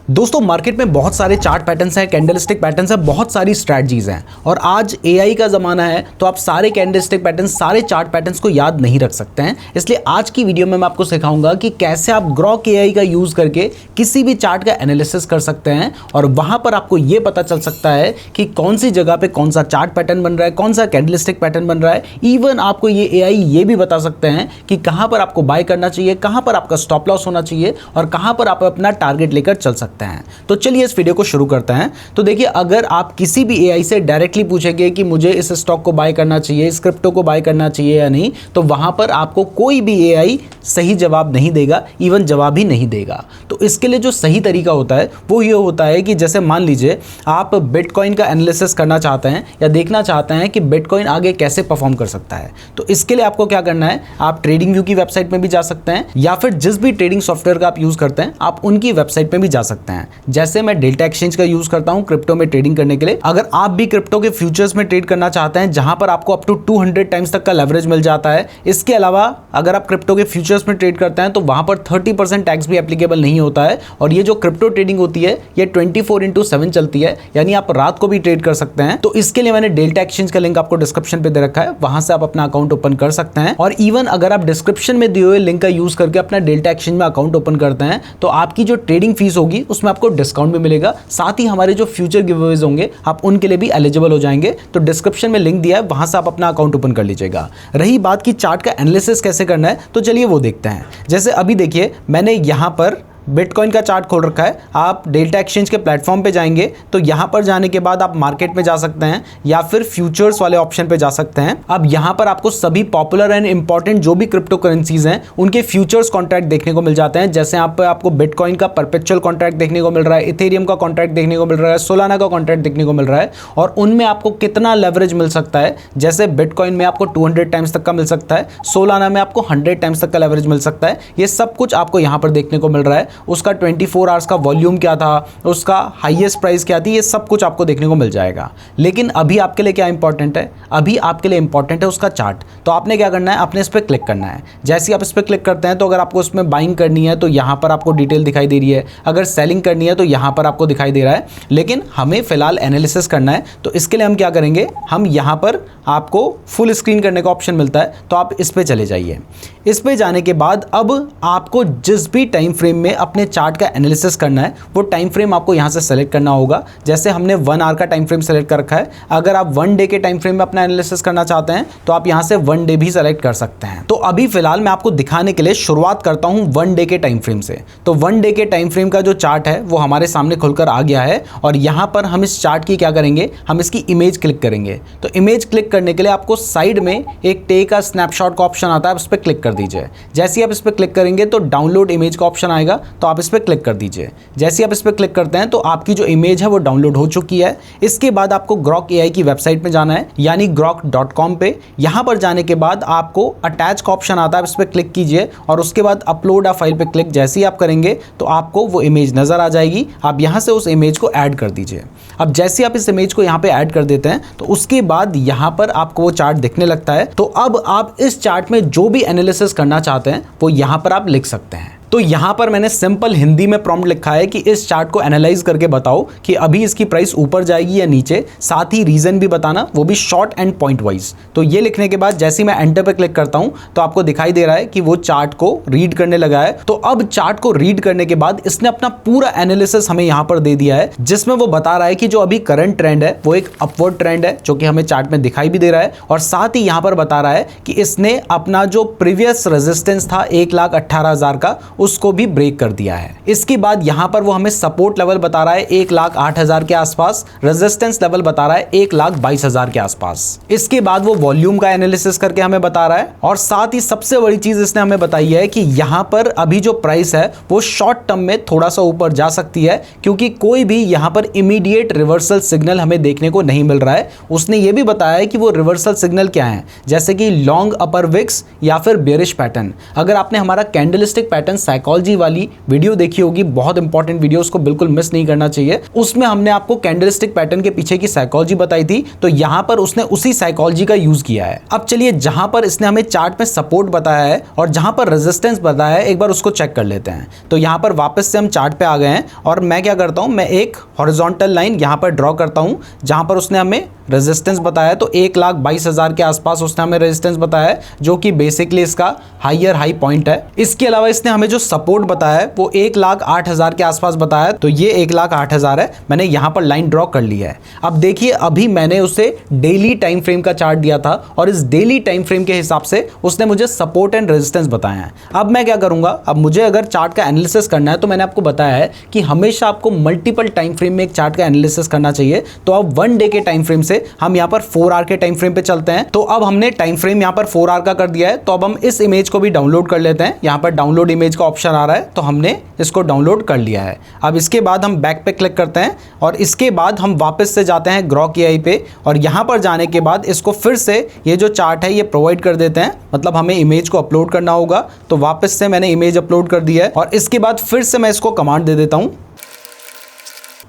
दोस्तों मार्केट में बहुत सारे चार्ट पैटर्न्स हैं, कैंडलस्टिक पैटर्न्स हैं, बहुत सारी स्ट्रैटेजीज हैं और आज एआई का ज़माना है तो आप सारे कैंडलस्टिक पैटर्न्स, सारे चार्ट पैटर्न्स को याद नहीं रख सकते हैं। इसलिए आज की वीडियो में मैं आपको सिखाऊंगा कि कैसे आप ग्रॉक एआई का यूज़ करके किसी भी चार्ट का एनालिसिस कर सकते हैं और वहाँ पर आपको ये पता चल सकता है कि कौन सी जगह पर कौन सा चार्ट पैटर्न बन रहा है, कौन सा कैंडलस्टिक पैटर्न बन रहा है। इवन आपको ये एआई ये भी बता सकते हैं कि कहाँ पर आपको बाय करना चाहिए, कहाँ पर आपका स्टॉप लॉस होना चाहिए और कहाँ पर आप अपना टारगेट लेकर चल सकते हैं। तो चलिए इस वीडियो को शुरू करते हैं। तो देखिए, अगर आप किसी भी एआई से डायरेक्टली पूछेंगे कि मुझे इस स्टॉक को बाय करना चाहिए, इस क्रिप्टो को बाय करना चाहिए या नहीं, तो वहां पर आपको कोई भी एआई सही जवाब नहीं देगा, इवन जवाब ही नहीं देगा। तो इसके लिए जो सही तरीका होता है वो ये होता है कि जैसे मान लीजिए आप बिटकॉइन का एनालिसिस करना चाहते हैं या देखना चाहते हैं कि बिटकॉइन आगे कैसे परफॉर्म कर सकता है, तो इसके लिए आपको क्या करना है, आप ट्रेडिंग व्यू की वेबसाइट में भी जा सकते हैं या फिर जिस भी ट्रेडिंग सॉफ्टवेयर का आप यूज करते हैं आप उनकी वेबसाइट में भी जा सकते हैं। जैसे मैं डेल्टा एक्सचेंज का यूज करता हूं क्रिप्टो में ट्रेडिंग करने के लिए। अगर आप भी क्रिप्टो के फ्यूचर्स में ट्रेड करना चाहते हैं जहां पर आपको अप टू 200 टाइम्स तक का लेवरेज मिल जाता है, इसके अलावा अगर आप क्रिप्टो के फ्यूचर्स में ट्रेड करते हैं तो वहां पर 30% टैक्स भी एप्लीकेबल नहीं होता है। और ये जो क्रिप्टो ट्रेडिंग होती है ये 24/7 चलती है, यानी आप रात को भी ट्रेड कर सकते हैं। तो इसके लिए मैंने डेल्टा एक्सचेंज का लिंक आपको डिस्क्रिप्शन पे दे रखा है, वहां से आप अपना अकाउंट ओपन कर सकते हैं। और इवन अगर आप डिस्क्रिप्शन में दिए हुए लिंक का यूज करके अपना डेल्टा एक्सचेंज में अकाउंट ओपन करते हैं तो आपकी जो ट्रेडिंग फीस होगी उसमें आपको डिस्काउंट भी मिलेगा। साथ ही हमारे जो फ्यूचर गिवअवेज होंगे आप उनके लिए भी एलिजिबल हो जाएंगे। तो डिस्क्रिप्शन में लिंक दिया है, वहां से आप अपना अकाउंट ओपन कर लीजिएगा। रही बात की चार्ट का एनालिसिस कैसे करना है, तो चलिए वो देखते हैं। जैसे अभी देखिए मैंने यहां पर बिटकॉइन का चार्ट खोल रखा है। आप डेल्टा एक्सचेंज के प्लेटफॉर्म पे जाएंगे तो यहां पर जाने के बाद आप मार्केट में जा सकते हैं या फिर फ्यूचर्स वाले ऑप्शन पे जा सकते हैं। अब यहां पर आपको सभी पॉपुलर एंड इंपॉर्टेंट जो भी क्रिप्टो करेंसीज हैं उनके फ्यूचर्स कॉन्ट्रैक्ट देखने को मिल जाते हैं। जैसे यहाँ पर आपको बिटकॉइन का परपेचुअल कॉन्ट्रैक्ट देखने को मिल रहा है, इथेरियम का कॉन्ट्रैक्ट देखने को मिल रहा है, सोलाना का कॉन्ट्रैक्ट देखने को मिल रहा है और उनमें आपको कितना लेवरेज मिल सकता है। जैसे बिटकॉइन में आपको 200 टाइम्स तक का मिल सकता है, सोलाना में आपको 100 टाइम्स तक का लेवरेज मिल सकता है। ये सब कुछ आपको यहाँ पर देखने को मिल रहा है। उसका 24 आवर्स का वॉल्यूम क्या था, उसका हाईएस्ट प्राइस क्या थी, ये सब कुछ आपको देखने को मिल जाएगा। लेकिन अभी आपके लिए क्या इंपॉर्टेंट है, अभी आपके लिए इंपॉर्टेंट है उसका चार्ट। तो आपने क्या करना है, आपने इस पर क्लिक करना है। जैसे ही आप इस पर क्लिक करते हैं तो अगर आपको उसमें बाइंग करनी है तो यहाँ पर आपको डिटेल दिखाई दे रही है, अगर सेलिंग करनी है तो यहाँ पर आपको दिखाई दे रहा है। लेकिन हमें फिलहाल एनालिसिस करना है तो इसके लिए हम क्या करेंगे, हम यहाँ पर आपको फुल स्क्रीन करने का ऑप्शन मिलता है तो आप इस पर चले जाइए। इस पर जाने के बाद अब आपको जिस भी टाइम फ्रेम में अपने चार्ट का एनालिसिस करना है वो टाइम फ्रेम आपको यहां से सेलेक्ट करना होगा। जैसे हमने 1 आवर का टाइम फ्रेम सेलेक्ट कर रखा है, अगर आप 1 डे के टाइम फ्रेम में अपना एनालिसिस करना चाहते हैं तो आप यहां से 1 डे भी सेलेक्ट कर सकते हैं। तो अभी फिलहाल मैं आपको दिखाने के लिए शुरुआत करता हूं 1 डे के टाइम फ्रेम से। तो 1 डे के टाइम फ्रेम का जो चार्ट है वो हमारे सामने खुलकर आ गया है और यहां पर हम इस चार्ट की क्या करेंगे, हम इसकी इमेज क्लिक करेंगे। तो इमेज क्लिक करने के लिए आपको साइड में एक टेक अ स्नैपशॉट का ऑप्शन आता है, उस पर क्लिक कर दीजिए। जैसे ही आप इस पर क्लिक करेंगे तो डाउनलोड इमेज का ऑप्शन आएगा, तो आप इस पर क्लिक कर दीजिए। जैसे ही आप इस पर क्लिक करते हैं तो आपकी जो इमेज है वो डाउनलोड हो चुकी है। इसके बाद आपको ग्रॉक एआई की वेबसाइट में जाना है, यानी grok.com पे। यहां पर जाने के बाद आपको अटैच का ऑप्शन आता है, इस पर क्लिक कीजिए और उसके बाद अपलोड अ फाइल पे क्लिक जैसे ही आप करेंगे तो आपको वो इमेज नजर आ जाएगी। आप यहां से उस इमेज को ऐड कर दीजिए। अब जैसे ही आप इस इमेज को यहां पे ऐड कर देते हैं तो उसके बाद यहां पर आपको वो चार्ट दिखने लगता है। तो अब आप इस चार्ट में जो भी एनालिसिस करना चाहते हैं वो यहां पर आप लिख सकते हैं। तो यहां पर मैंने सिंपल हिंदी में प्रॉम्प्ट लिखा है कि इस चार्ट को एनालाइज करके बताओ कि अभी इसकी प्राइस ऊपर जाएगी या नीचे, साथ ही रीजन भी बताना, वो भी शॉर्ट एंड पॉइंट वाइज। तो ये लिखने के बाद जैसे ही मैं एंटर पे क्लिक करता हूं तो आपको दिखाई दे रहा है कि वो चार्ट को रीड करने लगा है। तो अब चार्ट को रीड करने के बाद इसने अपना पूरा एनालिसिस हमें यहां पर दे दिया है, जिसमें वो बता रहा है कि जो अभी करंट ट्रेंड है वो एक अपवर्ड ट्रेंड है, जो कि हमें चार्ट में दिखाई भी दे रहा है। और साथ ही यहां पर बता रहा है कि इसने अपना जो प्रीवियस रेजिस्टेंस था 1,18,000 का, उसको भी ब्रेक कर दिया है। इसके बाद यहां पर वो हमें सपोर्ट लेवल बता रहा है 1,08,000 के आसपास, रेजिस्टेंस लेवल बता रहा है 1,22,000 के आसपास। इसके बाद वो वॉल्यूम का एनालिसिस करके हमें बता रहा है और साथ ही सबसे बड़ी चीज इसने हमें बताई है कि यहां पर अभी जो प्राइस है वो शॉर्ट टर्म में थोड़ा सा ऊपर जा सकती है, क्योंकि कोई भी यहां पर इमीडिएट रिवर्सल सिग्नल हमें देखने को नहीं मिल रहा है। उसने ये भी बताया है कि वो रिवर्सल सिग्नल क्या है, जैसे कि लॉन्ग अपर विक्स या फिर बेरिश पैटर्न। अगर आपने हमारा कैंडलस्टिक पैटर्न साइकोलॉजी वाली वीडियो देखी होगी, बहुत इंपॉर्टेंट वीडियो, उसको बिल्कुल मिस नहीं करना चाहिए। उसमें हमने आपको कैंडलस्टिक पैटर्न के पीछे की साइकोलॉजी बताई थी, तो यहां पर उसने उसी साइकोलॉजी का यूज किया है। अब चलिए जहां पर इसने हमें चार्ट में सपोर्ट बताया है और जहां पर रेजिस्टेंस बताया है, एक बार उसको चेक कर लेते हैं। तो यहां पर वापस से हम चार्ट पे आ गए हैं और मैं क्या करता हूं, मैं एक हॉरिजॉन्टल लाइन यहां पर ड्रॉ करता हूं जहां पर उसने हमें रेजिस्टेंस बताया। तो 1,22,000 के आसपास उसने हमें रेजिस्टेंस बताया है, जो कि बेसिकली इसका हायर हाई पॉइंट है। इसके अलावा इसने हमें जो सपोर्ट बताया है वो 1,08,000 के आसपास बताया, तो ये 1,08,000 है। मैंने यहां पर लाइन ड्रॉ कर ली है। अब देखिए, अभी मैंने उसे डेली टाइम फ्रेम का चार्ट दिया था और इस डेली टाइम फ्रेम के हिसाब से उसने मुझे सपोर्ट एंड रेजिस्टेंस बताया है। अब मैं क्या करूंगा, अब मुझे अगर चार्ट का एनालिसिस करना है तो मैंने आपको बताया है कि हमेशा आपको मल्टीपल टाइम फ्रेम में एक चार्ट का एनालिसिस करना चाहिए। तो अब 1 डे के टाइम फ्रेम से हम यहां पर 4 आवर के टाइम फ्रेम पे चलते हैं। तो अब हमने टाइम फ्रेम यहां पर 4 आवर का कर दिया है, तो अब हम इस इमेज को भी डाउनलोड कर लेते हैं। यहां पर डाउनलोड इमेज का ऑप्शन आ रहा है, तो हमने इसको डाउनलोड कर लिया है। अब इसके बाद हम बैक पे क्लिक करते हैं और इसके बाद हम वापस से जाते हैं ग्रॉक एआई पे और यहां पर जाने के बाद इसको फिर से ये जो चार्ट है ये प्रोवाइड कर देते हैं, मतलब हमें इमेज को अपलोड करना होगा। तो वापस से मैंने इमेज अपलोड कर दी है और इसके बाद फिर से मैं इसको कमांड दे देता हूं।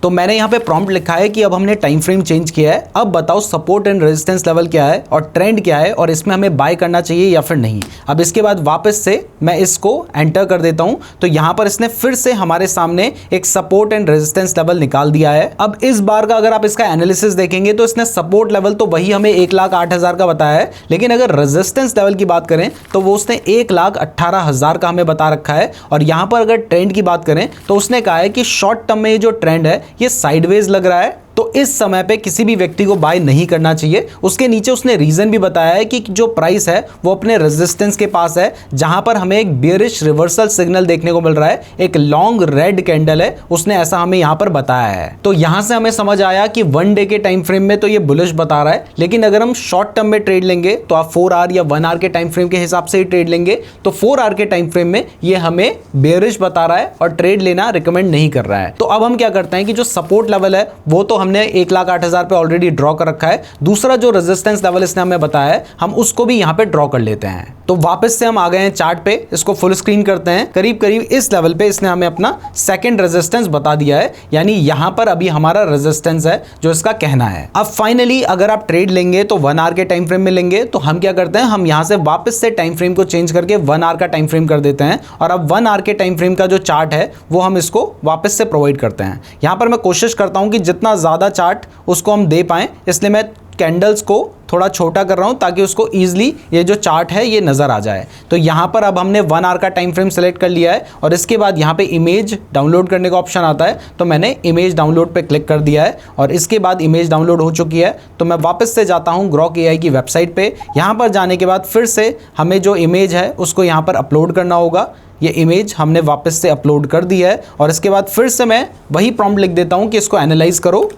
तो मैंने यहाँ पे प्रॉम्प्ट लिखा है कि अब हमने टाइम फ्रेम चेंज किया है, अब बताओ सपोर्ट एंड रेजिस्टेंस लेवल क्या है और ट्रेंड क्या है और इसमें हमें बाय करना चाहिए या फिर नहीं। अब इसके बाद वापस से मैं इसको एंटर कर देता हूं, तो यहाँ पर इसने फिर से हमारे सामने एक सपोर्ट एंड रेजिस्टेंस लेवल निकाल दिया है। अब इस बार का अगर आप इसका एनालिसिस देखेंगे तो इसने सपोर्ट लेवल तो वही हमें 1,08,000 का बताया है, लेकिन अगर रेजिस्टेंस लेवल की बात करें तो वो उसने 1,18,000 का हमें बता रखा है। और यहाँ पर अगर ट्रेंड की बात करें तो उसने कहा है कि शॉर्ट टर्म में ये जो ट्रेंड है ये साइडवेज लग रहा है, तो इस समय पे किसी भी व्यक्ति को बाय नहीं करना चाहिए। उसके नीचे उसने रीजन भी बताया है कि जो प्राइस है वो अपने रेजिस्टेंस के पास है, जहां पर हमें एक बेयरिश रिवर्सल सिग्नल देखने को मिल रहा है, एक लॉन्ग रेड कैंडल है, उसने ऐसा हमें यहां पर बताया है। तो यहां से हमें समझ आया कि 1 डे के टाइम फ्रेम में तो ये बुलिश बता रहा है, लेकिन अगर हम शॉर्ट टर्म में ट्रेड लेंगे तो आप 4 आवर या 1 आवर के टाइम फ्रेम के हिसाब से ही ट्रेड लेंगे, तो 4 आवर के टाइम फ्रेम में ये हमें बेयरिश बता रहा है और ट्रेड लेना रिकमेंड नहीं कर रहा है। तो अब हम क्या करते हैं कि जो सपोर्ट लेवल है वो तो हमने 1,08,000 पे ऑलरेडी ड्रॉ कर रखा है, दूसरा जो रेजिस्टेंस लेवल इसने हमें बताया है हम उसको भी यहां पे ड्रॉ कर लेते हैं। तो वापस से हम आ गए हैं चार्ट पे, इसको फुल स्क्रीन करते हैं। करीब करीब इस लेवल पे इसने हमें अपना सेकंड रेजिस्टेंस बता दिया है, यानी यहां पर अभी हमारा रेजिस्टेंस है जो इसका कहना है। अब फाइनली अगर आप ट्रेड लेंगे तो 1 आवर के टाइम फ्रेम में लेंगे, तो हम क्या करते हैं, हम यहां से वापस से टाइम फ्रेम को चेंज करके 1 आवर का टाइम फ्रेम कर देते हैं और अब 1 आवर के टाइम फ्रेम का जो चार्ट है वो हम इसको वापस से प्रोवाइड करते हैं। यहां पर मैं कोशिश करता हूं कि जितना ज्यादा चार्ट उसको हम दे पाएं, इसलिए मैं कैंडल्स को थोड़ा छोटा कर रहा हूं ताकि उसको ईजिली ये जो चार्ट है ये नजर आ जाए। तो यहां पर अब हमने 1 आवर का टाइम फ्रेम सेलेक्ट कर लिया है और इसके बाद यहां पे इमेज डाउनलोड करने का ऑप्शन आता है, तो मैंने इमेज डाउनलोड पे क्लिक कर दिया है और इसके बाद इमेज डाउनलोड हो चुकी है। तो मैं वापस से जाता हूं ग्रॉक एआई की वेबसाइट पे, यहां पर जाने के बाद फिर से हमें जो इमेज है उसको यहां पर अपलोड करना होगा। ये इमेज हमने वापस से अपलोड कर दी है और इसके बाद फिर से मैं वही प्रॉम्प्ट लिख देता हूं कि इसको एनालाइज करो।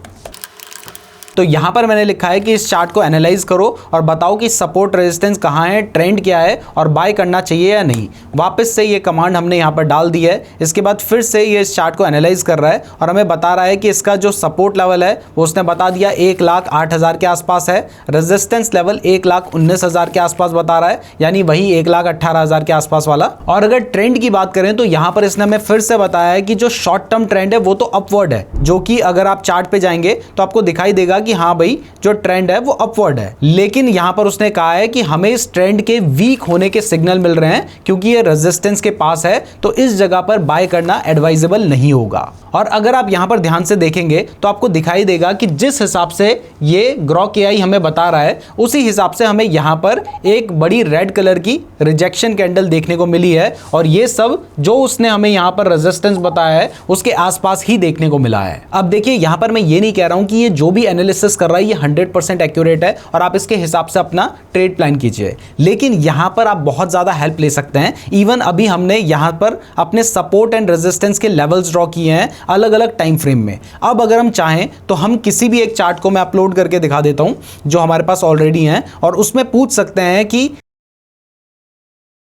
तो यहां पर मैंने लिखा है कि इस चार्ट को एनालाइज करो और बताओ कि सपोर्ट रेजिस्टेंस कहां है, ट्रेंड क्या है और बाय करना चाहिए या नहीं। वापस से ये कमांड हमने यहां पर डाल दी है। इसके बाद फिर से ये इस चार्ट को एनालाइज कर रहा है और हमें बता रहा है कि इसका जो सपोर्ट लेवल है वो उसने बता दिया 1,08,000 के आसपास है, रेजिस्टेंस लेवल 1,19,000 के आसपास बता रहा है, यानी वही 1,18,000 के आसपास वाला। और अगर ट्रेंड की बात करें तो यहां पर इसने हमें फिर से बताया है कि जो शॉर्ट टर्म ट्रेंड है वो तो अपवर्ड है, जो कि अगर आप चार्ट पे जाएंगे तो आपको दिखाई देगा कि हाँ भाई जो ट्रेंड है वो अपवर्ड है, लेकिन यहां पर उसने कहा है कि हमें इस ट्रेंड के वीक होने के सिग्नल मिल रहे हैं क्योंकि ये रेजिस्टेंस के पास है, तो इस जगह पर बाय करना एडवाइजेबल नहीं होगा। और अगर आप यहां पर ध्यान से देखेंगे तो आपको दिखाई देगा कि जिस हिसाब से ये ग्रॉक एआई हमें बता रहा है उसी हिसाब से हमें यहां पर एक बड़ी रेड कलर की रिजेक्शन कैंडल देखने को मिली है और ये सब जो उसने हमें यहां पर रेजिस्टेंस बताया है उसके आसपास ही देखने को मिला है। अब देखिए यहां पर मैं ये नहीं कह रहा हूं कि ये जो भी एनालिसिस कर रहा है ये 100% एक्यूरेट है और आप इसके हिसाब से अपना ट्रेड प्लान कीजिए, लेकिन यहां पर आप बहुत ज्यादा हेल्प ले सकते हैं। इवन अभी हमने यहां पर अपने सपोर्ट एंड रेजिस्टेंस के लेवल्स ड्रॉ किए हैं अलग अलग टाइम फ्रेम में। अब अगर हम चाहें तो हम किसी भी एक चार्ट को मैं अपलोड करके दिखा देता हूं जो हमारे पास ऑलरेडी है और उसमें पूछ सकते हैं कि,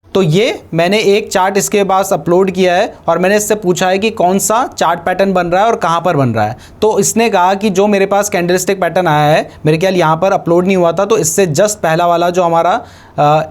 तो ये मैंने एक चार्ट इसके पास अपलोड किया है और मैंने इससे पूछा है कि कौन सा चार्ट पैटर्न बन रहा है और कहां पर बन रहा है। तो इसने कहा कि जो मेरे पास कैंडलस्टिक पैटर्न आया है, मेरे ख्याल यहां पर अपलोड नहीं हुआ था, तो इससे जस्ट पहला वाला जो हमारा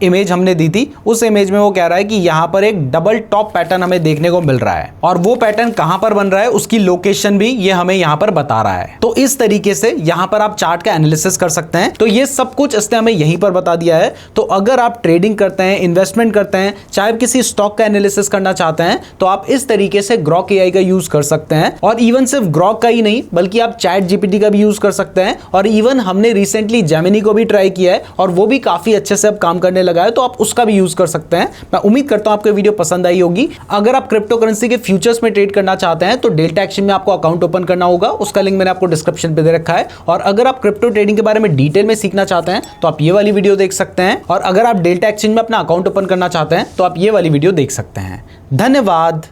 इमेज हमने दी थी, उस इमेज में वो कह रहा है कि यहाँ पर एक डबल टॉप पैटर्न हमें देखने को मिल रहा है और वो पैटर्न कहां पर बन रहा है उसकी लोकेशन भी ये हमें यहाँ पर बता रहा है। तो इस तरीके से यहाँ पर आप चार्ट का एनालिसिस कर सकते हैं। तो ये सब कुछ इसने हमें यहीं पर बता दिया है। तो अगर आप ट्रेडिंग करते हैं, इन्वेस्टमेंट करते हैं, चाहे आप किसी स्टॉक का एनालिसिस करना चाहते हैं, तो आप इस तरीके से ग्रॉक एआई का यूज कर सकते हैं। और इवन सिर्फ ग्रॉक का ही नहीं बल्कि आप चैट जीपीटी का भी यूज कर सकते हैं। और इवन हमने रिसेंटली जेमिनी को भी ट्राई किया है और वो भी काफी अच्छे से अब काम करने लगा है, तो आप उसका भी यूज कर सकते हैं। मैं उम्मीद करता हूं आपको वीडियो पसंद आई होगी। अगर आप क्रिप्टो करेंसी के फ्यूचर्स में ट्रेड करना चाहते हैं तो डेल्टा एक्सचेंज में आपको अकाउंट ओपन करना होगा, उसका लिंक मैंने आपको डिस्क्रिप्शन पे दे रखा है। और अगर आप क्रिप्टो ट्रेडिंग के बारे में डिटेल में सीखना चाहते हैं तो आप ये वाली वीडियो देख सकते हैं। और अगर आप डेल्टा एक्सचेंज में अपना अकाउंट ओपन करना चाहते हैं तो आप ये वाली वीडियो देख सकते हैं। धन्यवाद।